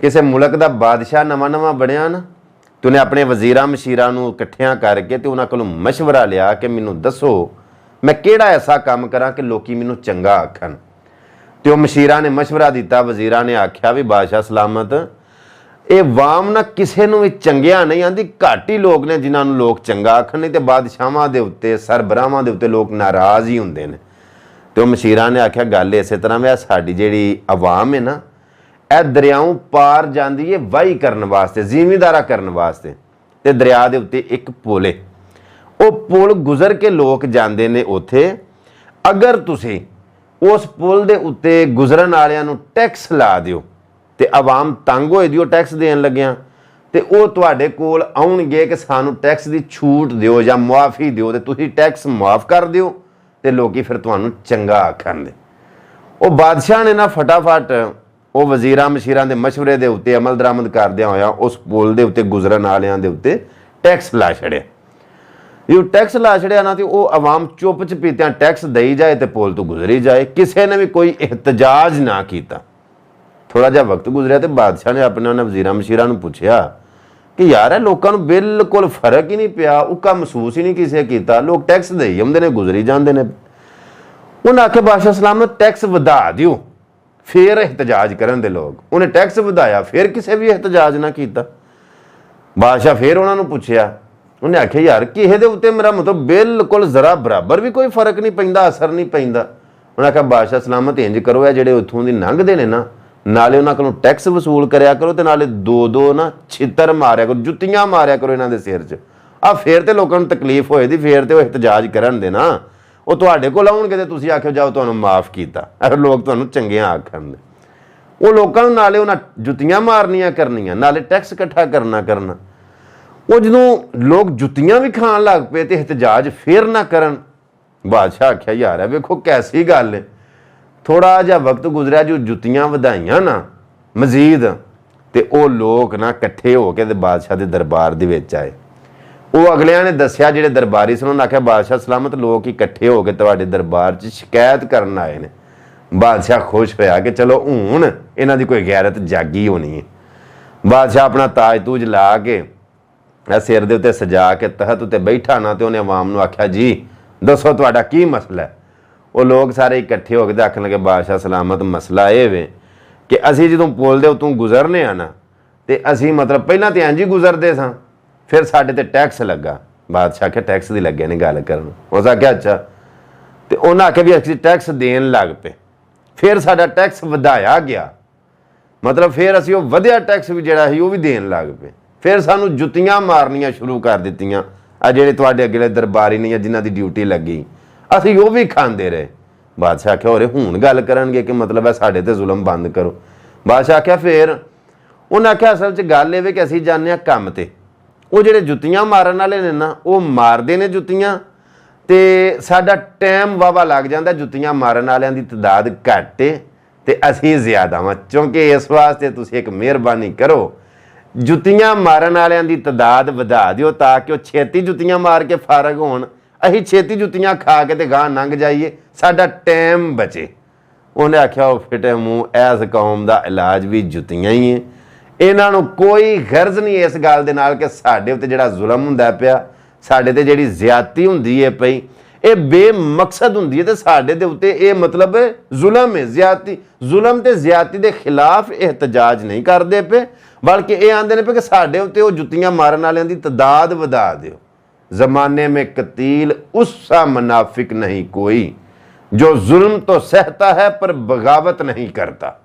किसी मुल्क का बादशाह नवा नवा बनया ना, तो उन्हें अपने वजीरां मशीरां नूं इकट्ठियां करके तो उन्हां कोलों मशवरा लिया कि मैनूं दसो मैं किहड़ा ऐसा काम करा कि लोकी मैनूं चंगा आखन। तो मशीरां ने मशवरा दिता, वजीरां ने आख्या भी बादशाह सलामत ये वाम ना किसी भी चंगिया नहीं आती, घट ही लोग ने जिन्होंने लोग चंगा आखन, नहीं तो बादशाहां दे उत्ते सरबराहां दे उत्ते लोग नाराज़ ही होंदे ने। तो मशीरां ने आख्या गल इस तरह में साडी जिहड़ी अवाम है ना, यह दरियाओं पार जाती है वाही करने वास्ते, जिमींदारा करने वास्ते, तो दरिया के उत्ते एक पुल है, वो पुल गुजर के लोग जाते हैं उत्थे। अगर तुसी उस पुल के उत्ते गुजरन वालियां नूं टैक्स ला दिओ तो आवाम तंग होए दी टैक्स देन लग्या, तो वो तुहाडे कोल आउणगे कि सानू टैक्स की छूट दिओ या मुआफ़ी दिओ, तो तुसी टैक्स मुआफ़ कर दिओ तो लोग फिर तुहानू चंगा आखणगे। वो बादशाह ने ना फटाफट वो वजीरां मशीरां के मशवरे के उत्ते अमल दरामद करदिया होया उस पुल के उत्ते गुजरन वालियां दे उत्ते टैक्स ला छड़िया। जो टैक्स ला छड़िया ना, तो वो आवाम चुप चपीतियां टैक्स दई जाए तो पुल तो गुजरी जाए, किसी ने भी कोई एहतजाज ना किया। थोड़ा जहा वक्त गुजरिया तो बादशाह ने अपने उन्होंने वजीरां मशीरां नूं पुछया कि यार लोगों को बिल्कुल फर्क ही नहीं पिया, उका महसूस ही नहीं किसी किया, लोग टैक्स दई आउंदे ने गुजरी जाते हैं। उन्हें आख्या बादशाह सलाम ने टैक्स वधा दिओ, फिर एहतजाज करन दे लोग। उन्हें टैक्स वधाया, फिर किसी भी एहतजाज ना किया। बादशाह फिर उन्होंने पुछया, उन्हें आख्या यार किसी के उत्ते मेरा मतलब बिल्कुल जरा बराबर भी कोई फर्क नहीं पैंदा, असर नहीं पैंदा। उन्हें आख्या बादशाह सलामत इंज करो, है जिहड़े उत्थों दी लंघदे ने ना, नाले उन्हां कोलों टैक्स वसूल करया करो, तो नाले दो दो ना छित्तर मारिया करो, जुत्तियां मारिया करो इन्हां दे सिर च। आ फिर तो लोगों को तकलीफ होएगी, फिर तो एहतजाज करन दे ना, वो तुहाडे कोल आउणगे ते तुसीं आखिओ जाओ तुहानूं माफ़ कीता, अगर लोग तुहानूं चंगियां आखण दे। वो लोगों नूं नाले उन्हां जुत्तियां मारनियां करनियां, नाले टैक्स इकट्ठा करना। वो जदों लोग जुत्तियां भी खाण लग पे तो एहतजाज फिर ना करन। बादशाह आख्या यार है वेखो कैसी गल है। थोड़ा जहा वक्त गुजरिया, जो जुत्तियां वधाइयां ना मजीद, तो वो लोग ना इकट्ठे होकर बादशाह के दरबार दे विच आए। वो अगलियां ने दस्या जिहड़े दरबारी सन, उन्होंने आख्या बादशाह सलामत लोग इकट्ठे होकर तुहाडे दरबार च शिकायत करन आए ने। बादशाह खुश होया कि चलो हुण इन्हां दी कोई गैरत जागी होनी है। बादशाह अपना ताज तूज ला के सिर दे उत्ते सजा के तहत उत्ते बैठा ना, तो उन्हें आवाम नूं आख्या जी दसो तुहाडा की मसला है। वो लोग सारे इकट्ठे होकर आखन लगे बादशाह सलामत मसला ये वे कि असी जो पुल दे उत्तों गुजरने आ ना, तो असी मतलब पहला तो इंज ही गुजरते सां, फिर साडे ते टैक्स लगा। बादशाह आख्या टैक्स की लगे ने गल करन। उस आख्या अच्छा, तो उन्हें आख्या भी असीं टैक्स देन लग पे, फिर साडा टैक्स वधाया गया, मतलब फिर असीं वो वधिया टैक्स भी जिहड़ा सी वो भी देन लग पे, फिर सानू जुत्तियां मारनियां शुरू कर दित्तियां। आ जिहड़े तुहाडे अगले दरबारी ने जिन्हां दी ड्यूटी लगी, असीं वो भी खांदे रहे। बादशाह आख्या होरे हुण गल करनगे कि मतलब है साडे ते जुल्म बंद करो। बादशाह आख्या फिर उन्हें आख्या असल च गल इह वे कि असीं जाने आ कम ते, वो जिहड़े जुत्तियां मारन वाले ने ना वो मारदे ने जुत्तियां, ते साडा टाइम वावा लग जांदा, जुत्तियां मारन वालियां दी तादाद घट है ते असीं ज़्यादा वां। क्योंकि इस वास्ते तुसीं एक मेहरबानी करो, जुत्तियां मारन वालियां दी तादाद वधा दिओ ताकि वो छेती जुत्तियां मार के फारग होण, असीं छेती जुत्तियां खा के ते गांह लंघ जाइए, साडा टाइम बचे। उन्हें आख्या वो फिटे मूँह इस कौम का इलाज भी जुत्तियां ही है। इन्हां नूं कोई गर्ज नहीं इस गल दे नाल कि साडे उत्ते जिहड़ा जुल्म हुंदा पिया, साडे ते जिहड़ी ज़्यादती हुंदी है पई, ये बेमकसद हुंदी है, ते साडे दे उत्ते ये मतलब जुल्म है, ज़्यादती। जुल्म ते ज़्यादती दे खिलाफ एहतजाज नहीं करदे पे, बल्कि ये आंदे ने पे कि साडे उत्ते वो जुत्तियां मारन वालियां दी तादाद वधा दिओ। ज़माने में कतील उससा मुनाफिक नहीं कोई, जो जुल्म तो सहता है पर बगावत नहीं करता।